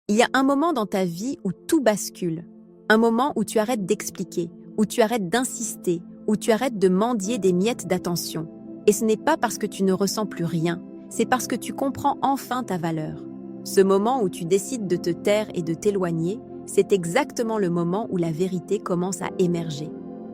Il y a un moment dans ta vie où tout bascule, un moment où tu arrêtes d'expliquer, où tu arrêtes d'insister, où tu arrêtes de mendier des miettes d'attention. Et ce n'est pas parce que tu ne ressens plus rien, c'est parce que tu comprends enfin ta valeur. Ce moment où tu décides de te taire et de t'éloigner, c'est exactement le moment où la vérité commence à émerger.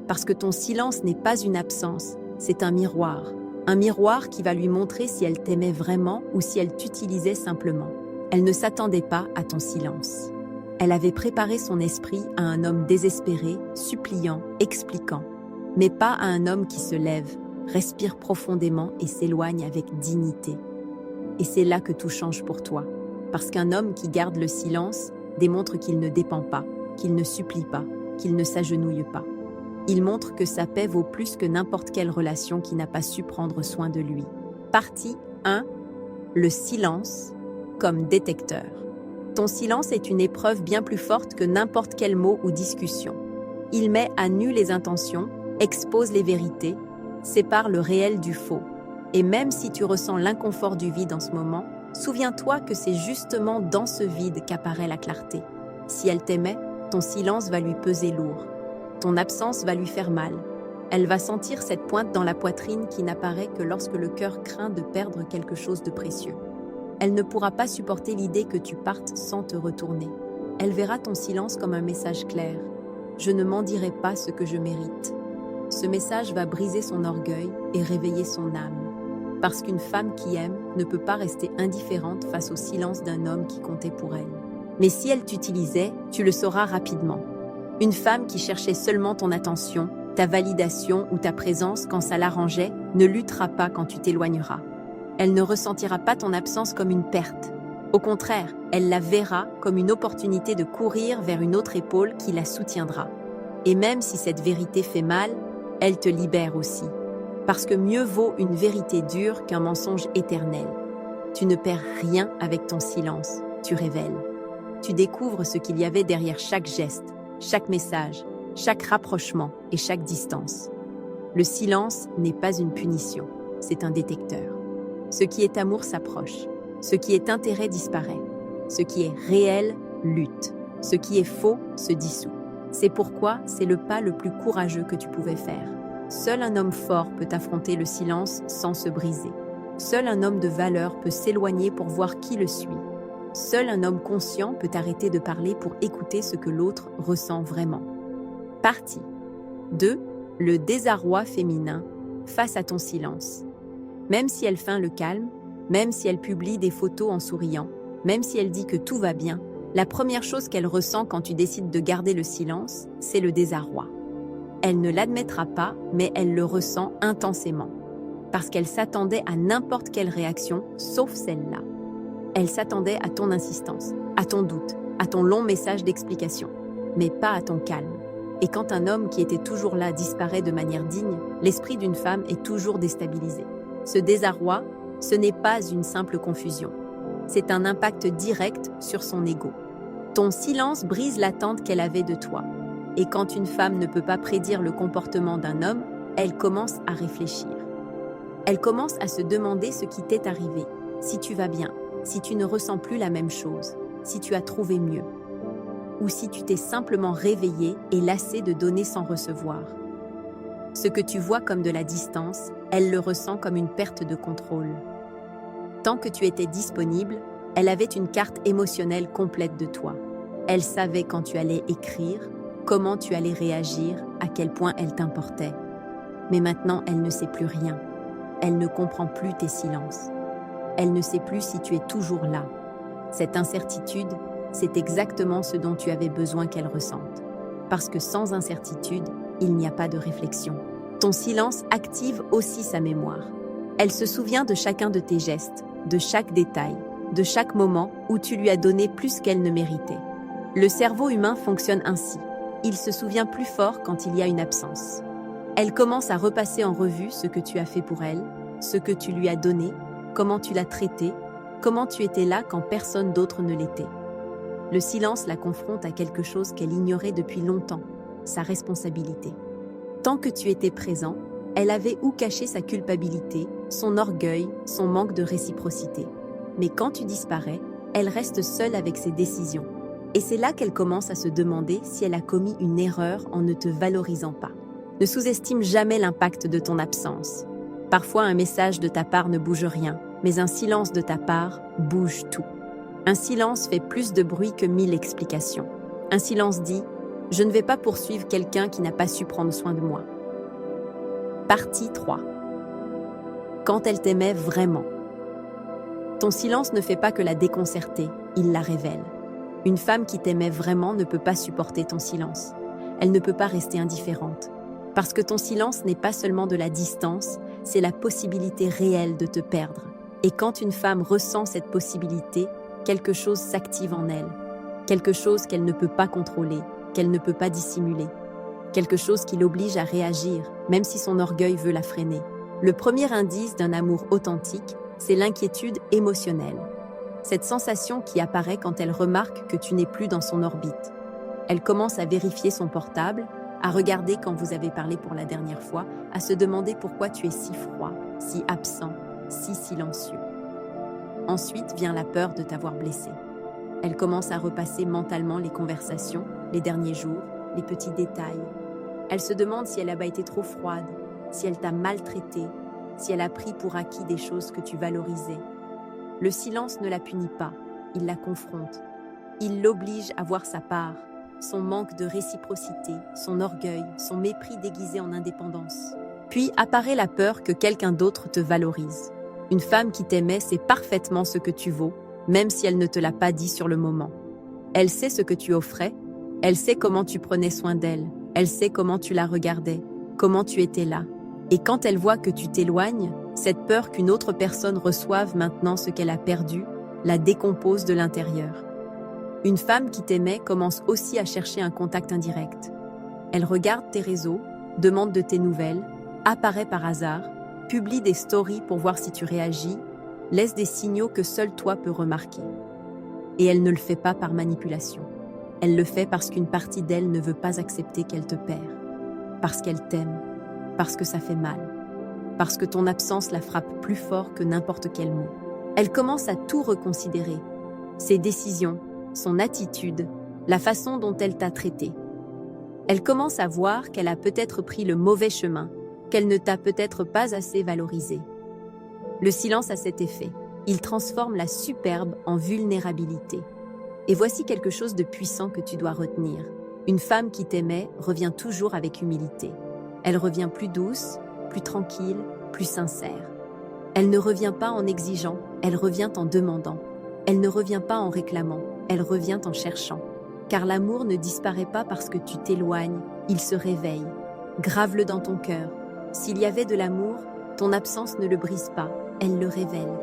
Parce que ton silence n'est pas une absence, c'est un miroir. Un miroir qui va lui montrer si elle t'aimait vraiment ou si elle t'utilisait simplement. Elle ne s'attendait pas à ton silence. Elle avait préparé son esprit à un homme désespéré, suppliant, expliquant, mais pas à un homme qui se lève, respire profondément et s'éloigne avec dignité. Et c'est là que tout change pour toi, parce qu'un homme qui garde le silence démontre qu'il ne dépend pas, qu'il ne supplie pas, qu'il ne s'agenouille pas. Il montre que sa paix vaut plus que n'importe quelle relation qui n'a pas su prendre soin de lui. Partie 1. Le silence comme détecteur. Ton silence est une épreuve bien plus forte que n'importe quel mot ou discussion. Il met à nu les intentions, expose les vérités, sépare le réel du faux. Et même si tu ressens l'inconfort du vide en ce moment, souviens-toi que c'est justement dans ce vide qu'apparaît la clarté. Si elle t'aimait, ton silence va lui peser lourd. Ton absence va lui faire mal. Elle va sentir cette pointe dans la poitrine qui n'apparaît que lorsque le cœur craint de perdre quelque chose de précieux. Elle ne pourra pas supporter l'idée que tu partes sans te retourner. Elle verra ton silence comme un message clair. Je ne m'en dirai pas ce que je mérite. Ce message va briser son orgueil et réveiller son âme. Parce qu'une femme qui aime ne peut pas rester indifférente face au silence d'un homme qui comptait pour elle. Mais si elle t'utilisait, tu le sauras rapidement. Une femme qui cherchait seulement ton attention, ta validation ou ta présence quand ça l'arrangeait, ne luttera pas quand tu t'éloigneras. Elle ne ressentira pas ton absence comme une perte. Au contraire, elle la verra comme une opportunité de courir vers une autre épaule qui la soutiendra. Et même si cette vérité fait mal, elle te libère aussi. Parce que mieux vaut une vérité dure qu'un mensonge éternel. Tu ne perds rien avec ton silence, tu révèles. Tu découvres ce qu'il y avait derrière chaque geste, chaque message, chaque rapprochement et chaque distance. Le silence n'est pas une punition, c'est un détecteur. Ce qui est amour s'approche, ce qui est intérêt disparaît, ce qui est réel lutte, ce qui est faux se dissout. C'est pourquoi c'est le pas le plus courageux que tu pouvais faire. Seul un homme fort peut affronter le silence sans se briser. Seul un homme de valeur peut s'éloigner pour voir qui le suit. Seul un homme conscient peut arrêter de parler pour écouter ce que l'autre ressent vraiment. Partie 2. Le désarroi féminin face à ton silence. Même si elle feint le calme, même si elle publie des photos en souriant, même si elle dit que tout va bien, la première chose qu'elle ressent quand tu décides de garder le silence, c'est le désarroi. Elle ne l'admettra pas, mais elle le ressent intensément. Parce qu'elle s'attendait à n'importe quelle réaction, sauf celle-là. Elle s'attendait à ton insistance, à ton doute, à ton long message d'explication, mais pas à ton calme. Et quand un homme qui était toujours là disparaît de manière digne, l'esprit d'une femme est toujours déstabilisé. Ce désarroi, ce n'est pas une simple confusion. C'est un impact direct sur son ego. Ton silence brise l'attente qu'elle avait de toi. Et quand une femme ne peut pas prédire le comportement d'un homme, elle commence à réfléchir. Elle commence à se demander ce qui t'est arrivé, si tu vas bien, si tu ne ressens plus la même chose, si tu as trouvé mieux, ou si tu t'es simplement réveillé et lassé de donner sans recevoir. Ce que tu vois comme de la distance, elle le ressent comme une perte de contrôle. Tant que tu étais disponible, elle avait une carte émotionnelle complète de toi. Elle savait quand tu allais écrire, comment tu allais réagir, à quel point elle t'importait. Mais maintenant, elle ne sait plus rien. Elle ne comprend plus tes silences. Elle ne sait plus si tu es toujours là. Cette incertitude, c'est exactement ce dont tu avais besoin qu'elle ressente. Parce que sans incertitude, il n'y a pas de réflexion. Ton silence active aussi sa mémoire. Elle se souvient de chacun de tes gestes, de chaque détail, de chaque moment où tu lui as donné plus qu'elle ne méritait. Le cerveau humain fonctionne ainsi. Il se souvient plus fort quand il y a une absence. Elle commence à repasser en revue ce que tu as fait pour elle, ce que tu lui as donné, comment tu l'as traité, comment tu étais là quand personne d'autre ne l'était. Le silence la confronte à quelque chose qu'elle ignorait depuis longtemps, sa responsabilité. Tant que tu étais présent, elle avait où cacher sa culpabilité, son orgueil, son manque de réciprocité. Mais quand tu disparais, elle reste seule avec ses décisions. Et c'est là qu'elle commence à se demander si elle a commis une erreur en ne te valorisant pas. Ne sous-estime jamais l'impact de ton absence. Parfois, un message de ta part ne bouge rien, mais un silence de ta part bouge tout. Un silence fait plus de bruit que 1000 explications. Un silence dit « Je ne vais pas poursuivre quelqu'un qui n'a pas su prendre soin de moi ». Partie 3. Quand elle t'aimait vraiment. Ton silence ne fait pas que la déconcerter, il la révèle. Une femme qui t'aimait vraiment ne peut pas supporter ton silence. Elle ne peut pas rester indifférente. Parce que ton silence n'est pas seulement de la distance, c'est la possibilité réelle de te perdre. Et quand une femme ressent cette possibilité, quelque chose s'active en elle. Quelque chose qu'elle ne peut pas contrôler, qu'elle ne peut pas dissimuler. Quelque chose qui l'oblige à réagir, même si son orgueil veut la freiner. Le premier indice d'un amour authentique, c'est l'inquiétude émotionnelle. Cette sensation qui apparaît quand elle remarque que tu n'es plus dans son orbite. Elle commence à vérifier son portable, à regarder quand vous avez parlé pour la dernière fois, à se demander pourquoi tu es si froid, si absent, si silencieux. Ensuite vient la peur de t'avoir blessé. Elle commence à repasser mentalement les conversations, les derniers jours, les petits détails. Elle se demande si elle n'a pas été trop froide, si elle t'a maltraité, si elle a pris pour acquis des choses que tu valorisais. Le silence ne la punit pas, il la confronte. Il l'oblige à voir sa part, son manque de réciprocité, son orgueil, son mépris déguisé en indépendance. Puis apparaît la peur que quelqu'un d'autre te valorise. Une femme qui t'aimait sait parfaitement ce que tu vaux, même si elle ne te l'a pas dit sur le moment. Elle sait ce que tu offrais, elle sait comment tu prenais soin d'elle, elle sait comment tu la regardais, comment tu étais là. Et quand elle voit que tu t'éloignes, cette peur qu'une autre personne reçoive maintenant ce qu'elle a perdu, la décompose de l'intérieur. Une femme qui t'aimait commence aussi à chercher un contact indirect. Elle regarde tes réseaux, demande de tes nouvelles, apparaît par hasard, publie des stories pour voir si tu réagis, laisse des signaux que seul toi peux remarquer. Et elle ne le fait pas par manipulation. Elle le fait parce qu'une partie d'elle ne veut pas accepter qu'elle te perd. Parce qu'elle t'aime. Parce que ça fait mal. Parce que ton absence la frappe plus fort que n'importe quel mot. Elle commence à tout reconsidérer. Ses décisions, son attitude, la façon dont elle t'a traité. Elle commence à voir qu'elle a peut-être pris le mauvais chemin, qu'elle ne t'a peut-être pas assez valorisé. Le silence a cet effet. Il transforme la superbe en vulnérabilité. Et voici quelque chose de puissant que tu dois retenir. Une femme qui t'aimait revient toujours avec humilité. Elle revient plus douce, plus tranquille, plus sincère. Elle ne revient pas en exigeant, elle revient en demandant. Elle ne revient pas en réclamant, elle revient en cherchant. Car l'amour ne disparaît pas parce que tu t'éloignes, il se réveille. Grave-le dans ton cœur. S'il y avait de l'amour, ton absence ne le brise pas, elle le révèle.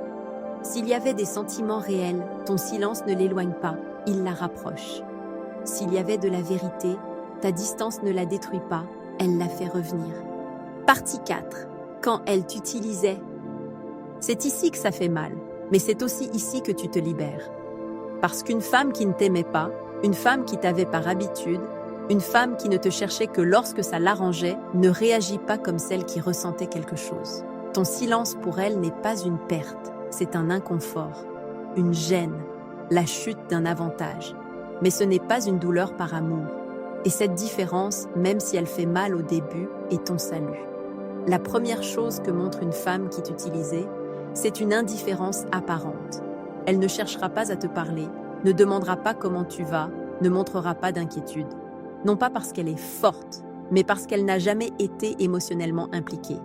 S'il y avait des sentiments réels, ton silence ne l'éloigne pas, il la rapproche. S'il y avait de la vérité, ta distance ne la détruit pas, elle la fait revenir. Partie 4. Quand elle t'utilisait. C'est ici que ça fait mal, mais c'est aussi ici que tu te libères. Parce qu'une femme qui ne t'aimait pas, une femme qui t'avait par habitude, une femme qui ne te cherchait que lorsque ça l'arrangeait, ne réagit pas comme celle qui ressentait quelque chose. Ton silence pour elle n'est pas une perte, c'est un inconfort, une gêne, la chute d'un avantage. Mais ce n'est pas une douleur par amour. Et cette différence, même si elle fait mal au début, est ton salut. La première chose que montre une femme qui t'utilisait, c'est une indifférence apparente. Elle ne cherchera pas à te parler, ne demandera pas comment tu vas, ne montrera pas d'inquiétude. Non pas parce qu'elle est forte, mais parce qu'elle n'a jamais été émotionnellement impliquée.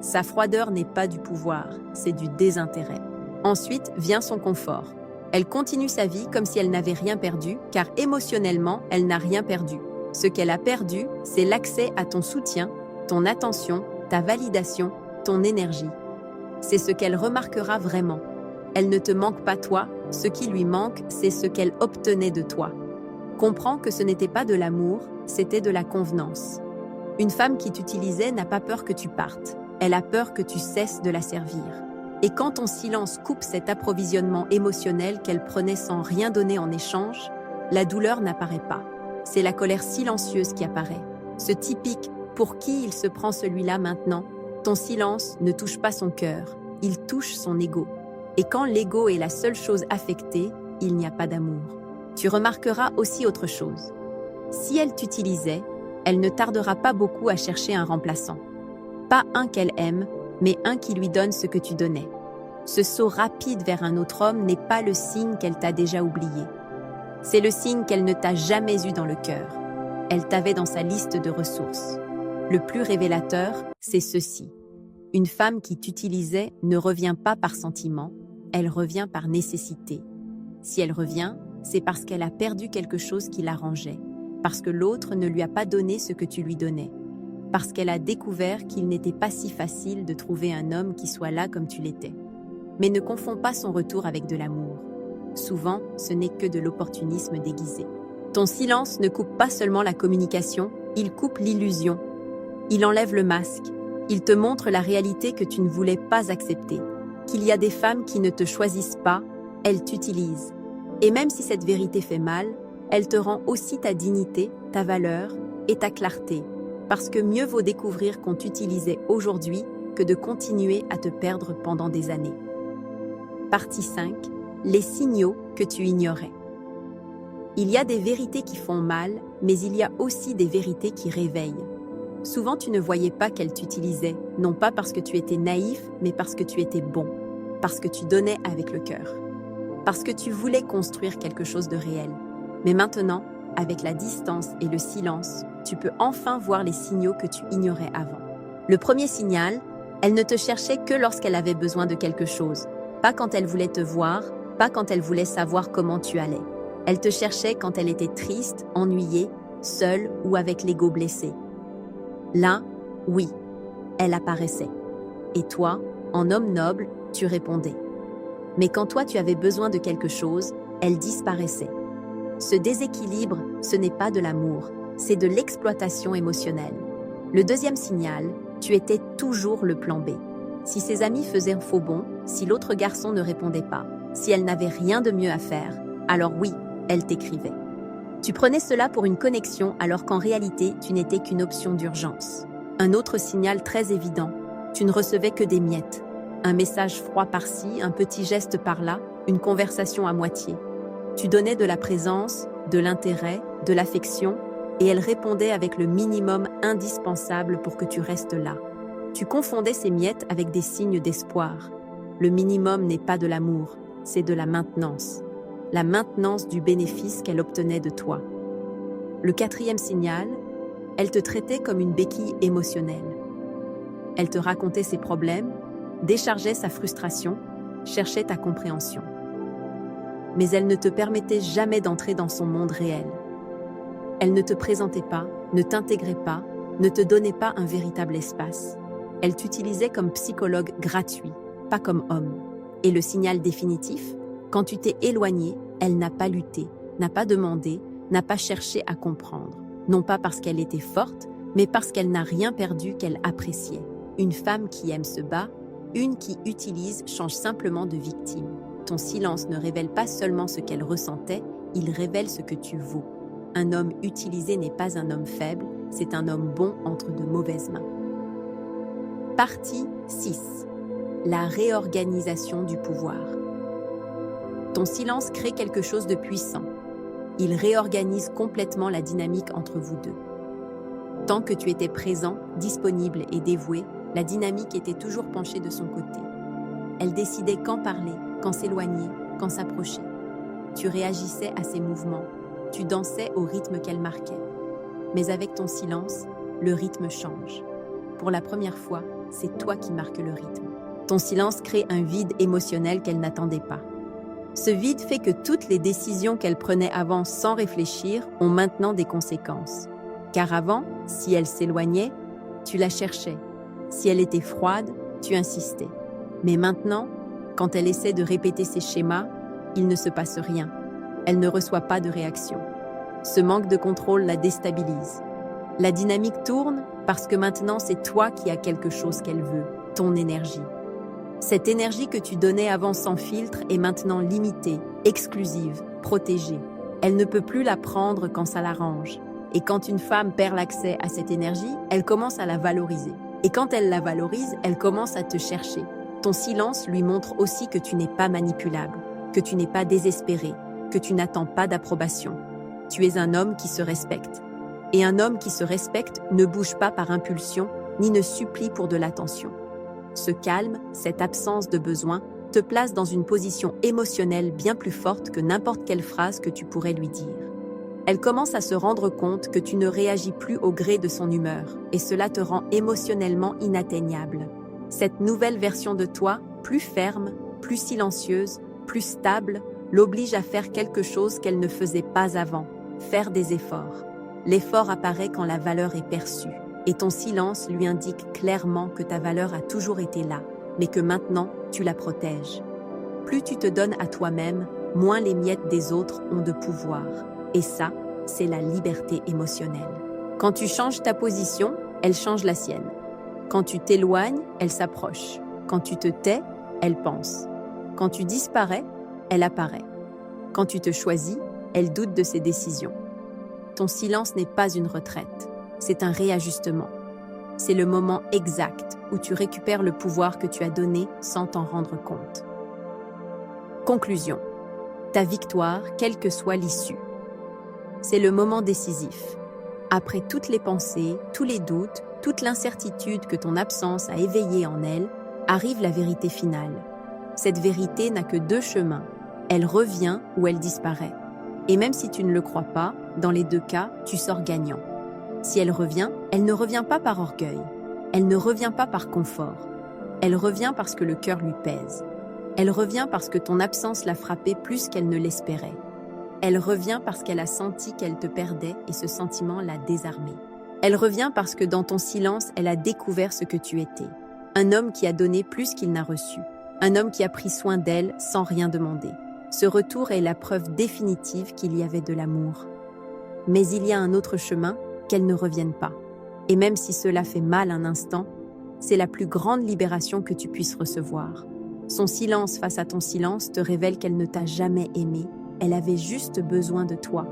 Sa froideur n'est pas du pouvoir, c'est du désintérêt. Ensuite vient son confort. Elle continue sa vie comme si elle n'avait rien perdu, car émotionnellement, elle n'a rien perdu. Ce qu'elle a perdu, c'est l'accès à ton soutien, ton attention, ta validation, ton énergie. C'est ce qu'elle remarquera vraiment. Elle ne te manque pas toi, ce qui lui manque, c'est ce qu'elle obtenait de toi. Comprends que ce n'était pas de l'amour, c'était de la convenance. Une femme qui t'utilisait n'a pas peur que tu partes, elle a peur que tu cesses de la servir. Et quand ton silence coupe cet approvisionnement émotionnel qu'elle prenait sans rien donner en échange, la douleur n'apparaît pas. C'est la colère silencieuse qui apparaît. Ce typique « pour qui il se prend celui-là maintenant ?» Ton silence ne touche pas son cœur, il touche son ego. Et quand l'ego est la seule chose affectée, il n'y a pas d'amour. Tu remarqueras aussi autre chose. Si elle t'utilisait, elle ne tardera pas beaucoup à chercher un remplaçant. Pas un qu'elle aime, mais un qui lui donne ce que tu donnais. Ce saut rapide vers un autre homme n'est pas le signe qu'elle t'a déjà oublié. C'est le signe qu'elle ne t'a jamais eu dans le cœur. Elle t'avait dans sa liste de ressources. Le plus révélateur, c'est ceci. Une femme qui t'utilisait ne revient pas par sentiment, elle revient par nécessité. Si elle revient, c'est parce qu'elle a perdu quelque chose qui l'arrangeait, parce que l'autre ne lui a pas donné ce que tu lui donnais, parce qu'elle a découvert qu'il n'était pas si facile de trouver un homme qui soit là comme tu l'étais. Mais ne confonds pas son retour avec de l'amour. Souvent, ce n'est que de l'opportunisme déguisé. Ton silence ne coupe pas seulement la communication, il coupe l'illusion. Il enlève le masque. Il te montre la réalité que tu ne voulais pas accepter. Qu'il y a des femmes qui ne te choisissent pas, elles t'utilisent. Et même si cette vérité fait mal, elle te rend aussi ta dignité, ta valeur et ta clarté. Parce que mieux vaut découvrir qu'on t'utilisait aujourd'hui que de continuer à te perdre pendant des années. Partie 5. Les signaux que tu ignorais. Il y a des vérités qui font mal, mais il y a aussi des vérités qui réveillent. Souvent, tu ne voyais pas qu'elle t'utilisait, non pas parce que tu étais naïf, mais parce que tu étais bon, parce que tu donnais avec le cœur, parce que tu voulais construire quelque chose de réel. Mais maintenant, avec la distance et le silence, tu peux enfin voir les signaux que tu ignorais avant. Le premier signal, elle ne te cherchait que lorsqu'elle avait besoin de quelque chose, pas quand elle voulait te voir, pas quand elle voulait savoir comment tu allais. Elle te cherchait quand elle était triste, ennuyée, seule ou avec l'ego blessé. Là, oui, elle apparaissait. Et toi, en homme noble, tu répondais. Mais quand toi tu avais besoin de quelque chose, elle disparaissait. Ce déséquilibre, ce n'est pas de l'amour, c'est de l'exploitation émotionnelle. Le deuxième signal, tu étais toujours le plan B. Si ses amis faisaient un faux bond, si l'autre garçon ne répondait pas, si elle n'avait rien de mieux à faire, alors oui, elle t'écrivait. Tu prenais cela pour une connexion alors qu'en réalité, tu n'étais qu'une option d'urgence. Un autre signal très évident, tu ne recevais que des miettes. Un message froid par-ci, un petit geste par-là, une conversation à moitié. Tu donnais de la présence, de l'intérêt, de l'affection, et elle répondait avec le minimum indispensable pour que tu restes là. Tu confondais ces miettes avec des signes d'espoir. Le minimum n'est pas de l'amour, c'est de la maintenance. La maintenance du bénéfice qu'elle obtenait de toi. Le quatrième signal, elle te traitait comme une béquille émotionnelle. Elle te racontait ses problèmes, déchargeait sa frustration, cherchait ta compréhension. Mais elle ne te permettait jamais d'entrer dans son monde réel. Elle ne te présentait pas, ne t'intégrait pas, ne te donnait pas un véritable espace. Elle t'utilisait comme psychologue gratuit, pas comme homme. Et le signal définitif, quand tu t'es éloigné, elle n'a pas lutté, n'a pas demandé, n'a pas cherché à comprendre. Non pas parce qu'elle était forte, mais parce qu'elle n'a rien perdu qu'elle appréciait. Une femme qui aime se bat, une qui utilise change simplement de victime. Ton silence ne révèle pas seulement ce qu'elle ressentait, il révèle ce que tu vaux. Un homme utilisé n'est pas un homme faible, c'est un homme bon entre de mauvaises mains. Partie 6. La réorganisation du pouvoir. Ton silence crée quelque chose de puissant. Il réorganise complètement la dynamique entre vous deux. Tant que tu étais présent, disponible et dévoué, la dynamique était toujours penchée de son côté. Elle décidait quand parler, quand s'éloigner, quand s'approcher. Tu réagissais à ses mouvements, tu dansais au rythme qu'elle marquait. Mais avec ton silence, le rythme change. Pour la première fois, c'est toi qui marques le rythme. Ton silence crée un vide émotionnel qu'elle n'attendait pas. Ce vide fait que toutes les décisions qu'elle prenait avant sans réfléchir ont maintenant des conséquences. Car avant, si elle s'éloignait, tu la cherchais. Si elle était froide, tu insistais. Mais maintenant, quand elle essaie de répéter ses schémas, il ne se passe rien. Elle ne reçoit pas de réaction. Ce manque de contrôle la déstabilise. La dynamique tourne parce que maintenant c'est toi qui as quelque chose qu'elle veut, ton énergie. Cette énergie que tu donnais avant sans filtre est maintenant limitée, exclusive, protégée. Elle ne peut plus la prendre quand ça l'arrange. Et quand une femme perd l'accès à cette énergie, elle commence à la valoriser. Et quand elle la valorise, elle commence à te chercher. Ton silence lui montre aussi que tu n'es pas manipulable, que tu n'es pas désespéré, que tu n'attends pas d'approbation. Tu es un homme qui se respecte. Et un homme qui se respecte ne bouge pas par impulsion, ni ne supplie pour de l'attention. Ce calme, cette absence de besoin, te place dans une position émotionnelle bien plus forte que n'importe quelle phrase que tu pourrais lui dire. Elle commence à se rendre compte que tu ne réagis plus au gré de son humeur, et cela te rend émotionnellement inatteignable. Cette nouvelle version de toi, plus ferme, plus silencieuse, plus stable, l'oblige à faire quelque chose qu'elle ne faisait pas avant, faire des efforts. L'effort apparaît quand la valeur est perçue, et ton silence lui indique clairement que ta valeur a toujours été là, mais que maintenant, tu la protèges. Plus tu te donnes à toi-même, moins les miettes des autres ont de pouvoir. Et ça, c'est la liberté émotionnelle. Quand tu changes ta position, elle change la sienne. Quand tu t'éloignes, elle s'approche. Quand tu te tais, elle pense. Quand tu disparais, elle apparaît. Quand tu te choisis, elle doute de ses décisions. Ton silence n'est pas une retraite, c'est un réajustement. C'est le moment exact où tu récupères le pouvoir que tu as donné sans t'en rendre compte. Conclusion. Ta victoire, quelle que soit l'issue. C'est le moment décisif. Après toutes les pensées, tous les doutes, toute l'incertitude que ton absence a éveillée en elle, arrive la vérité finale. Cette vérité n'a que deux chemins. Elle revient ou elle disparaît. Et même si tu ne le crois pas, dans les deux cas, tu sors gagnant. Si elle ne revient pas par orgueil. Elle ne revient pas par confort. Elle revient parce que le cœur lui pèse. Elle revient parce que ton absence l'a frappée plus qu'elle ne l'espérait. Elle revient parce qu'elle a senti qu'elle te perdait et ce sentiment l'a désarmée. Elle revient parce que dans ton silence, elle a découvert ce que tu étais. Un homme qui a donné plus qu'il n'a reçu. Un homme qui a pris soin d'elle sans rien demander. Ce retour est la preuve définitive qu'il y avait de l'amour. Mais il y a un autre chemin, qu'elle ne revienne pas. Et même si cela fait mal un instant, c'est la plus grande libération que tu puisses recevoir. Son silence face à ton silence te révèle qu'elle ne t'a jamais aimé, elle avait juste besoin de toi.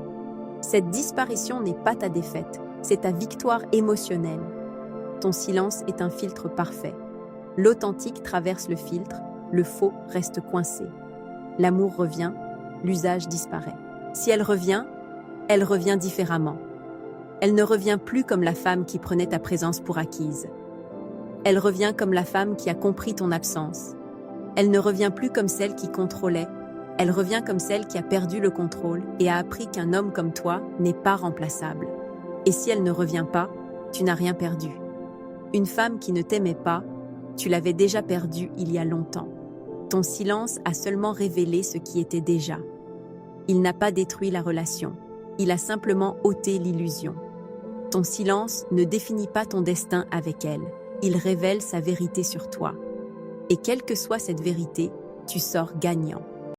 Cette disparition n'est pas ta défaite, c'est ta victoire émotionnelle. Ton silence est un filtre parfait. L'authentique traverse le filtre, le faux reste coincé. L'amour revient, l'usage disparaît. Si elle revient différemment. Elle ne revient plus comme la femme qui prenait ta présence pour acquise. Elle revient comme la femme qui a compris ton absence. Elle ne revient plus comme celle qui contrôlait. Elle revient comme celle qui a perdu le contrôle et a appris qu'un homme comme toi n'est pas remplaçable. Et si elle ne revient pas, tu n'as rien perdu. Une femme qui ne t'aimait pas, tu l'avais déjà perdue il y a longtemps. Ton silence a seulement révélé ce qui était déjà. Il n'a pas détruit la relation. Il a simplement ôté l'illusion. Ton silence ne définit pas ton destin avec elle. Il révèle sa vérité sur toi. Et quelle que soit cette vérité, tu sors gagnant.